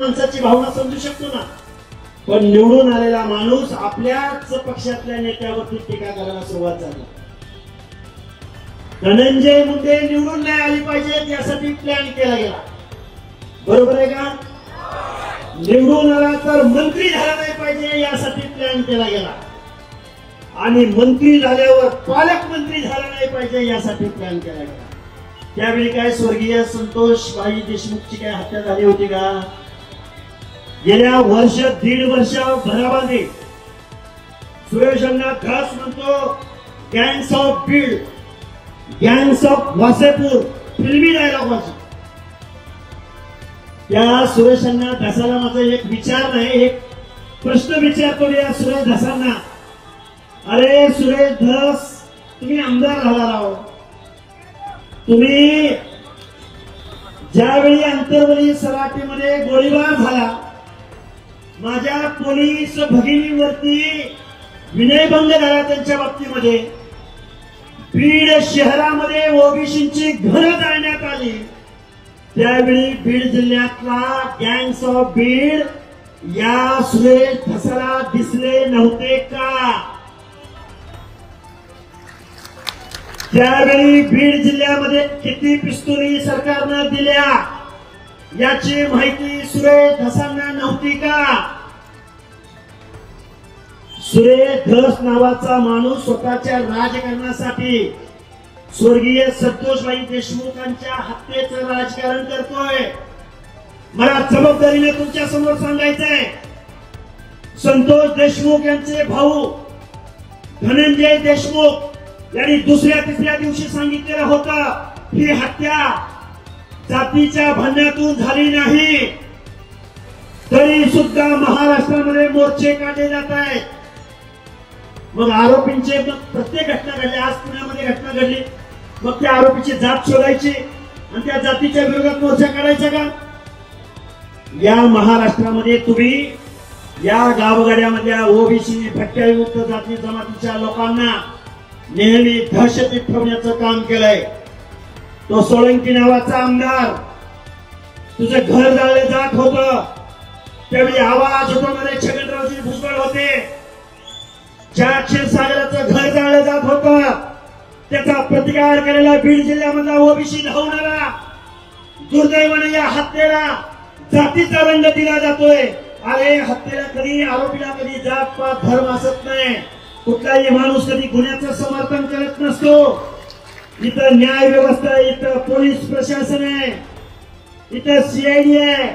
माणसाची भावना समजू शकतो ना, पण निवडून आलेला माणूस आपल्याच पक्षातल्या नेत्यावरती टीका करायला सुरुवात झाली. धनंजय मुंडे निवडून नाही आली पाहिजेत यासाठी प्लॅन केला गेला. बरोबर आहे का? निवडून आला तर मंत्री झाला नाही पाहिजे यासाठी प्लॅन केला गेला, आणि मंत्री झाल्यावर पालकमंत्री झाला नाही पाहिजे यासाठी प्लॅन केला गेला. त्यावेळी काय स्वर्गीय संतोषबाई देशमुखची काय हत्या झाली होती का? गेल्या दीड वर्षभरामध्ये सुरेशांना खास म्हणतो gangs of Beed, gangs of Wasseypur फिल्मी डायलॉग वाचा. त्या सुरेशांना धसाला माझा एक विचार नाही, एक प्रश्न विचारतो या सुरेश धसांना. अरे सुरेश धस, तुम्ही आमदार झाला राव, तुम्ही ज्यावेळी अंतरवली सराटीमध्ये गोळीबार झाला, माझ्या पोलीस भगिनीवरती विनयभंग झाला त्यांच्या बाबतीमध्ये, बीड शहरामध्ये ओबीसींची घरं जाळण्यात आली, त्यावेळी बीड जिल्ह्यातला गँग्स ऑफ बीड या सुरेश धसाला दिसले नव्हते का? त्यावेळी बीड जिल्ह्यामध्ये किती पिस्तुली सरकारनं दिल्या याची माहिती सुरेश धसांना नव्हती का? सुरेश धस नावाचा माणूस स्वतःच्या राजकारणासाठी स्वर्गीय संतोषबाई देशमुखांच्या हत्येचं राजकारण करतोय. मला जबाबदारीने तुमच्या समोर सांगायचंय, संतोष देशमुख यांचे भाऊ धनंजय देशमुख यांनी दुसऱ्या तिसऱ्या दिवशी सांगितलेलं होतं ही हत्या जातीच्या भांडणातून झाली नाही, तरी सुद्धा महाराष्ट्रामध्ये मोर्चे काढले जात आहेत. मग आरोपींचे प्रत्येक घटना घडली, आज पुण्यामध्ये घटना घडली, मग त्या आरोपीची जात शोधायची आणि त्या जातीच्या विरोधात मोर्चा काढायचा का? या महाराष्ट्रामध्ये तुम्ही या गावगाड्यामधल्या ओबीसी भटक्याविमुक्त जाती जमातीच्या लोकांना नेहमी दहशतीत ठेवण्याचं काम केलंय. तो सोळंकी नावाचा आमदार, तुझं घर जाळले जात होतं, त्यावेळी आवाज होतो मध्ये छगनरावजी भुजबळ होते, ज्या क्षीरसागराचं घर जाळलं जात होतं त्याचा प्रतिकार करायला बीड जिल्ह्यामधला ओबीसी धावून आला. दुर्दैवाने या हत्येला जातीचा रंग दिला जातोय. अरे हत्येला कधी, आरोपीला कधी जात पात धर्म असत नाही, कुठलाही माणूस कधी गुन्ह्याचं समर्थन करत नसतो. इथं न्याय व्यवस्था आहे, इथं पोलीस प्रशासन आहे, इथं सीआयडी आहे.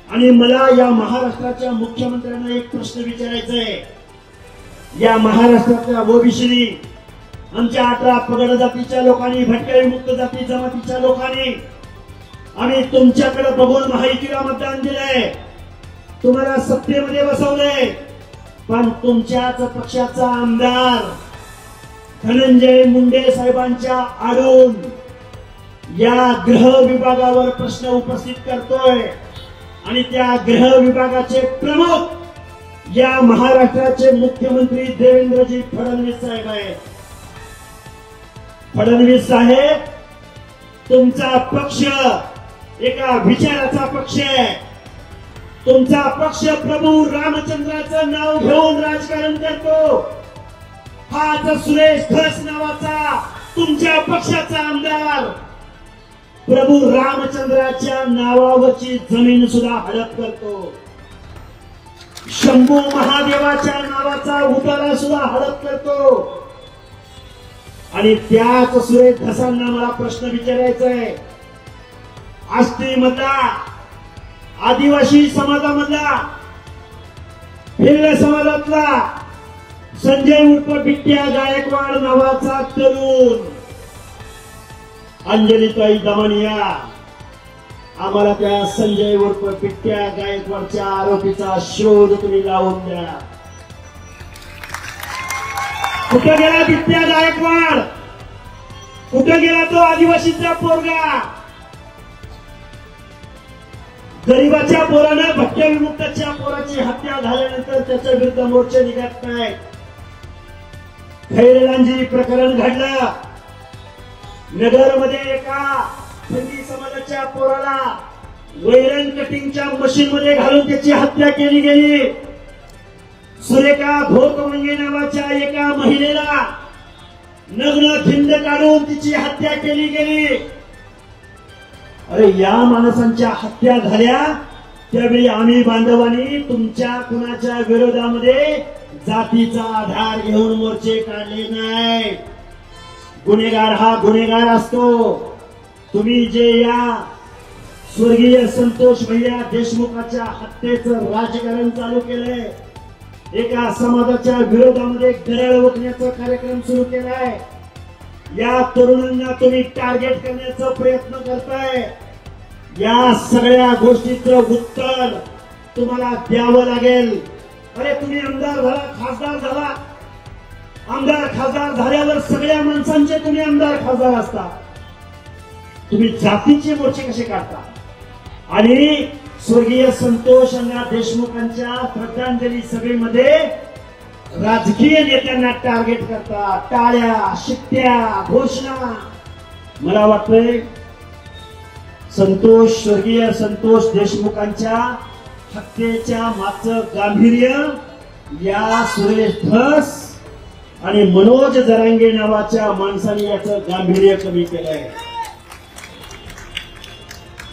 आणि मला या महाराष्ट्राच्या मुख्यमंत्र्यांना एक प्रश्न विचारायचा आहे. या महाराष्ट्रातल्या ओबीसीनी, आमच्या 18 पगड जातीच्या लोकांनी, भटक्या विमुक्त जाती जमातीच्या लोकांनी आम्ही तुमच्याकडे बघून महायुतीला मतदान दिलंय, तुम्हाला सत्तेमध्ये बसवलंय, पण तुमच्याच पक्षाचा आमदार धनंजय मुंडे साहेबांच्या आडून या गृह विभागावर प्रश्न उपस्थित करतोय. आणि त्या गृह विभागाचे प्रमुख या महाराष्ट्राचे मुख्यमंत्री देवेंद्रजी फडणवीस साहेब आहेत. फडणवीस साहेब, तुमचा पक्ष एका विचाराचा पक्ष आहे. तुमचा पक्ष प्रभू रामचंद्राचं नाव घेऊन राजकारण करतो. हाच सुरेश धस नावाचा तुमच्या पक्षाचा आमदार प्रभू रामचंद्राच्या नावावरची जमीन सुद्धा हडप करतो. शंभू महादेवाच्या नावाचा उतारा सुद्धा हडप करतो. आणि त्याच सुरेश धसांना मला प्रश्न विचारायचा आहे, आष्टी मधला, आदिवासी समाजामधला, भिल्ल समाजातला संजय उर्फ बिट्ट्या गायकवाड नावाचा तरुण, अंजलीताई दमानिया, आम्हाला त्या संजय उर्फ बिट्ट्या गायकवाडच्या आरोपीचा शोध तुम्ही लावून द्या. कुठे गेला बिट्ट्या गायकवाड? कुठे गेला तो आदिवासीचा पोरगा? गरीबाच्या पोरानं भटक्या विमुक्ताच्या पोराची हत्या झाल्यानंतर त्याच्या विरुद्ध मोर्चे निघत नाहीत. खैरलांजी प्रकरण घडलं. नगरमध्ये एका हिंदी समाजाच्या पोराला वैरण कटिंगच्या मशीन मध्ये घालून त्याची हत्या केली गेली. सुरेखा भोकमंगे नावाच्या एका महिलेला नग्न भिंड काढून तिची हत्या केली गेली. अरे या माणसांच्या हत्या झाल्या त्यावेळी आम्ही बांधवांनी तुमच्या कुणाच्या विरोधामध्ये जातीचा आधार घेऊन मोर्चे काढले नाही. गुन्हेगार हा गुन्हेगार असतो. तुम्ही जे या स्वर्गीय संतोष भैया देशमुखाच्या हत्येचं राजकारण चालू केलंय, एका समाजाच्या विरोधामध्ये गरळ ओकण्याचा कार्यक्रम सुरू केलाय, या तरुणांना तुम्ही टार्गेट करण्याचा प्रयत्न करताय. या सगळ्या गोष्टीचं उत्तर तुम्हाला द्यावं लागेल. अरे तुम्ही आमदार झाला, खासदार झाला. आमदार खासदार झाल्यावर सगळ्या माणसांचे तुम्ही आमदार खासदार असता. तुम्ही जातीचे मोर्चे कसे काढता? आणि स्वर्गीय संतोष अण्णा देशमुखांच्या श्रद्धांजली सभेमध्ये राजकीय नेत्यांना टार्गेट करता. टाळ्या, शिट्ट्या, घोषणा. मला वाटतंय स्वर्गीय संतोष देशमुखांच्या हत्येच्या मागचं गांभीर्य या सुरेश धस आणि मनोज जरांगे नावाच्या माणसाने याचं गांभीर्य कमी केलंय.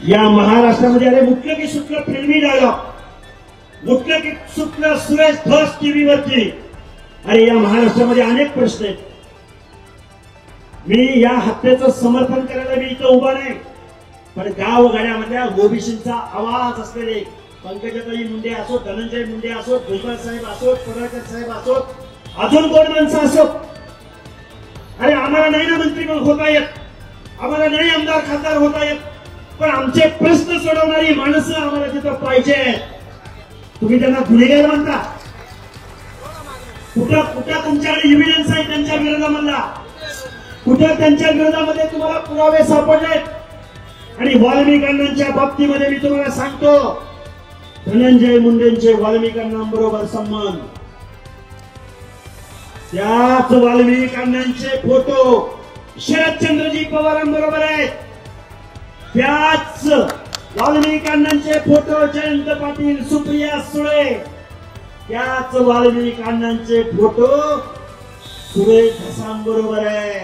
या महाराष्ट्रामध्ये अरे मुख्य की सुटलं फिल्मी डायलॉग, मुख्य की सुटलं सुरेश धस टीव्हीवरती. अरे या महाराष्ट्रामध्ये अनेक प्रश्न आहेत. मी या हत्येचं समर्थन करायला मी इथं उभा नाही, पण गावगाड्यामधल्या ओबीसींचा आवाज असलेले पंकजाताई मुंडे असो, धनंजय मुंडे असो, भुजबळ साहेब असो, पडळकर साहेब असो, अजून कोण माणसं असो, अरे आम्हाला नाही ना मंत्री होता येत, आम्हाला नाही आमदार खासदार होता येत, पण आमचे प्रश्न सोडवणारी माणसं आम्हाला तिथं पाहिजे. तुम्ही त्यांना गुन्हेगार म्हणता? कुठं कुठं तुमच्याकडे एव्हिडन्स आहे त्यांच्या विरोधामधला? कुठं त्यांच्या विरोधामध्ये तुम्हाला पुरावे सापडलेत? आणि वाल्मिक अण्णांच्या बाबतीमध्ये मी तुम्हाला सांगतो, धनंजय मुंडेंचे वाल्मिक अण्णांबरोबर संबंध, त्याच वाल्मिक अण्णांचे फोटो शरदचंद्रजी पवारांबरोबर आहेत. त्याच वाल्मिक अण्णांचे फोटो जयंत पाटील, सुप्रिया सुळे, त्याच वाल्मिक अण्णांचे फोटो सुरेश धसांबरोबर आहे.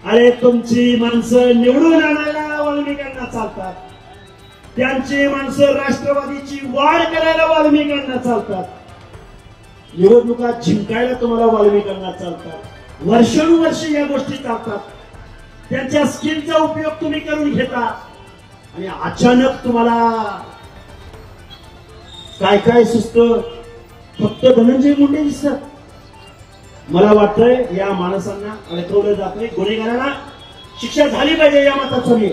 अरे तुमची माणसं निवडून आणायला वाल्मिक अण्णा चालतात, त्यांची माणसं राष्ट्रवादीची वाढ करायला वाल्मिक अण्णा चालतात, निवडणुका जिंकायला तुम्हाला वाल्मिक अण्णा चालतात. वर्षानुवर्ष या गोष्टी चालतात. त्यांच्या स्किलचा उपयोग तुम्ही करून घेता आणि अचानक तुम्हाला काय काय सुचतं? फक्त धनंजय मुंडे दिसतात. मला वाटतंय या माणसांना अडकवलं जातंय. गुन्हेगारांना शिक्षा झाली पाहिजे या मताचं मी